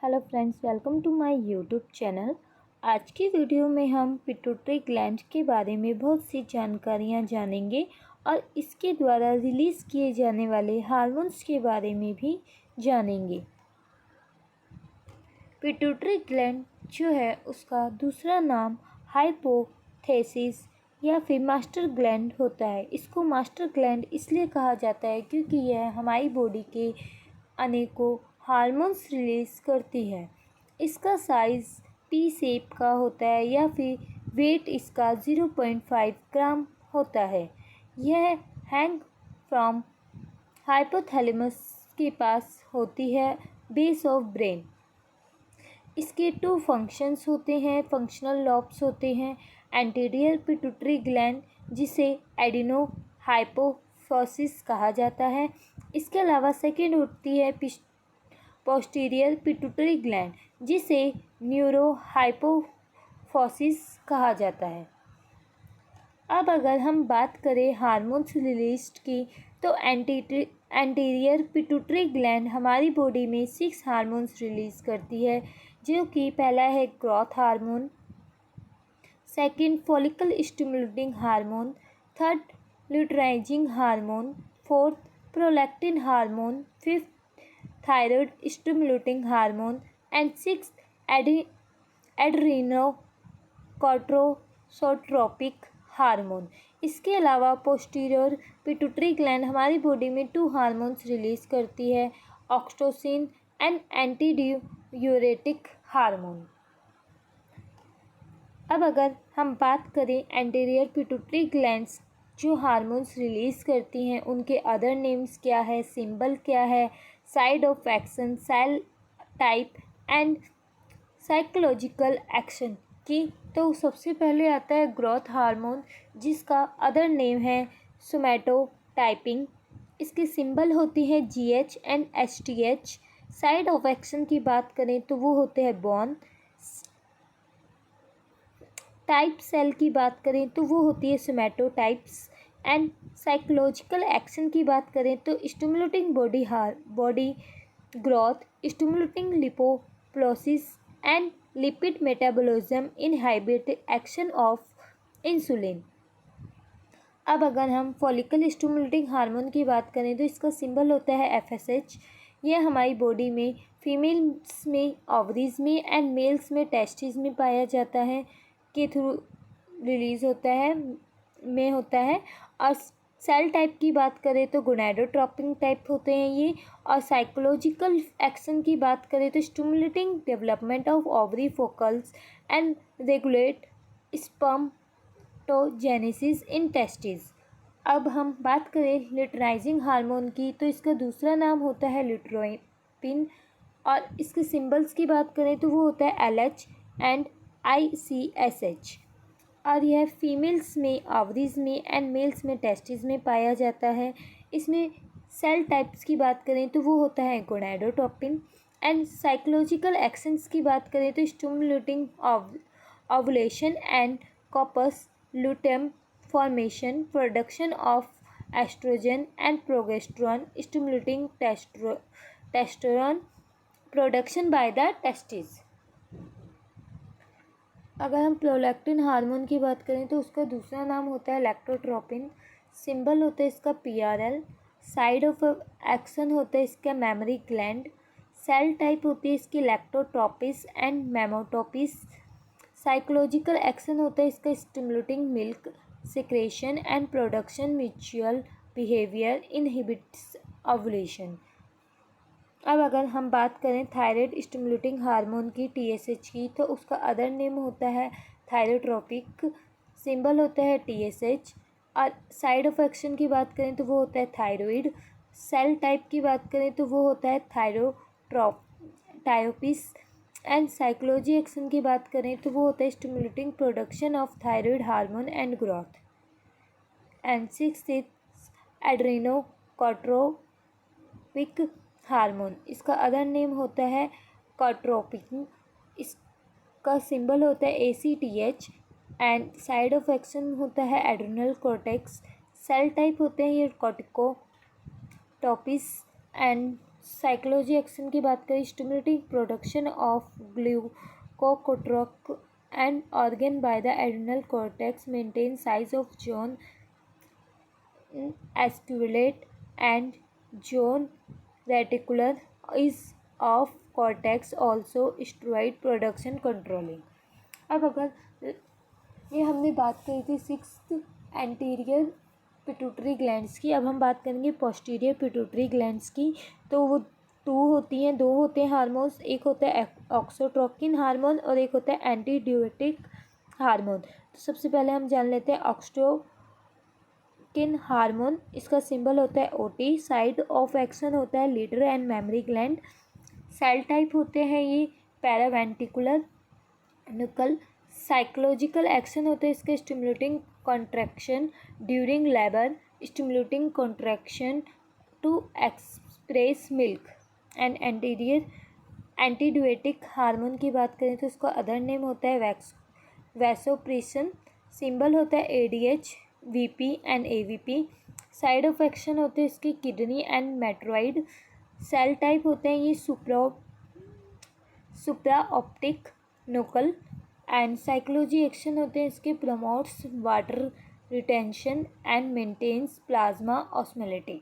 Hello friends, welcome to my YouTube channel. आज की video में हम पिट्यूटरी ग्लैंड के बारे में बहुत सी जानकारियां जानेंगे और इसके द्वारा रिलीज़ किए जाने वाले हार्मोन्स के बारे में भी जानेंगे। पिट्यूटरी ग्लैंड जो है उसका दूसरा नाम हाइपोथेसिस या फिर मास्टर ग्लैंड होता है। इसको मास्टर ग्लैंड इसलिए कहा जाता है क्योंकि यह हमारी बॉडी के अनेकों हार्मोन्स रिलीज़ करती है। इसका साइज़ पी शेप का होता है या फिर वेट इसका 0.5 ग्राम होता है। यह हैंग फ्रॉम हाइपोथैलेमस के पास होती है, बेस ऑफ ब्रेन। इसके 2 फंक्शंस होते हैं, फंक्शनल लॉब्स होते हैं। एंटीरियर पिट्यूटरी ग्लैंड जिसे एडिनो हाइपोफिसिस कहा जाता है। इसके अलावा सेकेंड होती है पोस्टीरियर पिट्यूटरी ग्लैंड जिसे न्यूरो हाइपोफिसिस कहा जाता है। अब अगर हम बात करें हार्मोन्स रिलीज्ड की तो एंटीरियर पिट्यूटरी ग्लैंड हमारी बॉडी में 6 हार्मोन्स रिलीज़ करती है, जो कि पहला है growth hormone, second follicle stimulating hormone, third luteinizing hormone, fourth prolactin hormone, fifth thyroid stimulating hormone and six adrenocorticotropic hormone. इसके अलावा पोस्टीरियर पिट्यूटरी ग्लैंड हमारी बॉडी में 2 हार्मोन्स रिलीज़ करती है, oxytocin and anti diuretic hormone. अब अगर हम बात करें एंटीरियर पिट्यूटरी ग्लैंड्स जो हार्मोन्स रिलीज़ करती हैं उनके अदर नेम्स क्या है, सिंबल क्या है, site of action, cell type and psychological action की, तो सबसे पहले आता है ग्रोथ हार्मोन जिसका अदर नेम है सोमैटोटाइपिंग। इसके सिंबल होती है GH and STH। Site of action की बात करें तो वो होते हैं बॉर्न। टाइप सेल की बात करें तो वो होती है सोमैटोटाइप्स एंड साइकोलॉजिकल एक्शन की बात करें तो stimulating body growth, stimulating lipolysis and lipid metabolism, inhibit action of insulin. अब अगर हम फॉलिकल स्टिमुलेटिंग हार्मोन की बात करें तो इसका सिंबल होता है FSH। यह हमारी बॉडी में फीमेल्स में ओवरीज में एंड मेल्स में टेस्टिस में पाया जाता है के थ्रू रिलीज़ होता है और सेल टाइप की बात करें तो गोनाडोट्रोपिक टाइप होते हैं ये। और साइकोलॉजिकल एक्शन की बात करें तो stimulating development of ovary follicles and regulate spermatogenesis in testis. अब हम बात करें ल्यूटेनाइजिंग हार्मोन की तो इसका दूसरा नाम होता है ल्यूट्रोपिन और इसके सिंबल्स की बात करें तो वो होता है LH एंड ICSH और यह फीमेल्स में ओवरीज में एंड मेल्स में टेस्टिस में पाया जाता है। इसमें सेल टाइप्स की बात करें तो वो होता है गोनाडोट्रोपिन एंड साइकोलॉजिकल एक्शंस की बात करें तो stimulating ovulation and corpus luteum formation, production of oestrogen and progesterone, stimulating testosterone production by the testis. अगर हम प्रोलैक्टिन हार्मोन की बात करें तो उसका दूसरा नाम होता है लैक्टोट्रोपिन। सिंबल होता है इसका PRL। साइड ऑफ एक्शन होता है इसका मेमोरी ग्लैंड। सेल टाइप होती है इसकी लैक्टोट्रोपिस एंड मेमोटोपिस। साइकोलॉजिकल एक्शन होता है इसका stimulating milk secretion and production, mutual behaviour, inhibits ovulation. अब अगर हम बात करें थायराइड स्टिमुलेटिंग हार्मोन की TSH की तो उसका अदर नेम होता है थायरोट्रोपिक। सिंबल होता है TSH और साइड ऑफ एक्शन की बात करें तो वो होता है थायराइड। सेल टाइप की बात करें तो वो होता है थायरोटायोपिस एंड साइकोलॉजी एक्शन की बात करें तो वो होता है stimulating production of thyroid hormone and growth. And six adrenocorticotropic hormone. इसका अदर नेम होता है कॉर्टिसोट्रोपिन। इसका सिंबल होता है ACTH and side of action होता है एड्रेनल कॉर्टेक्स। सेल टाइप होते हैं ये कॉर्टिकोटॉपिस एंड साइकोलॉजी एक्शन की बात करें, stimulating production of glucocorticoid and organ by the adrenal cortex, maintain size of zone fasciculata and zone reticularis of cortex also steroid production controlling. अब अगर ये हमने बात करी थी सिक्स्थ एंटीरियर पिट्यूटरी ग्लैंड्स की, अब हम बात करेंगे पोस्टीरियर पिट्यूटरी ग्लैंड्स की। तो वो दो होते हैं हार्मोन्स, एक होता है ऑक्सोट्रोकिन हार्मोन और एक होता है एंटीड्यूरेटिक हार्मोन। तो सबसे पहले हम जान लेते हैं ऑक्सोट्रोकिन हार्मोन। इसका सिंबल होता है ओटी। साइड ऑफ एक्शन होता है लीडर and mammary gland. Cell type होते हैं ये पैरावेंट्रिकुलर न्यूक्ल। साइकोलॉजिकल एक्शन होते हैं इसके stimulating contraction during labour, stimulating contraction to express milk and antidiuretic hormone की बात करें तो इसका अदर नेम होता है वैसोप्रेसन। सिंबल होता है ADH, VP and AVP. Side of action होते हैं इसकी किडनी एंड मेट्रॉइड। सेल टाइप होते हैं ये supra optic nucleus. And psychology action होते हैं इसके promotes water retention and maintains plasma osmolality.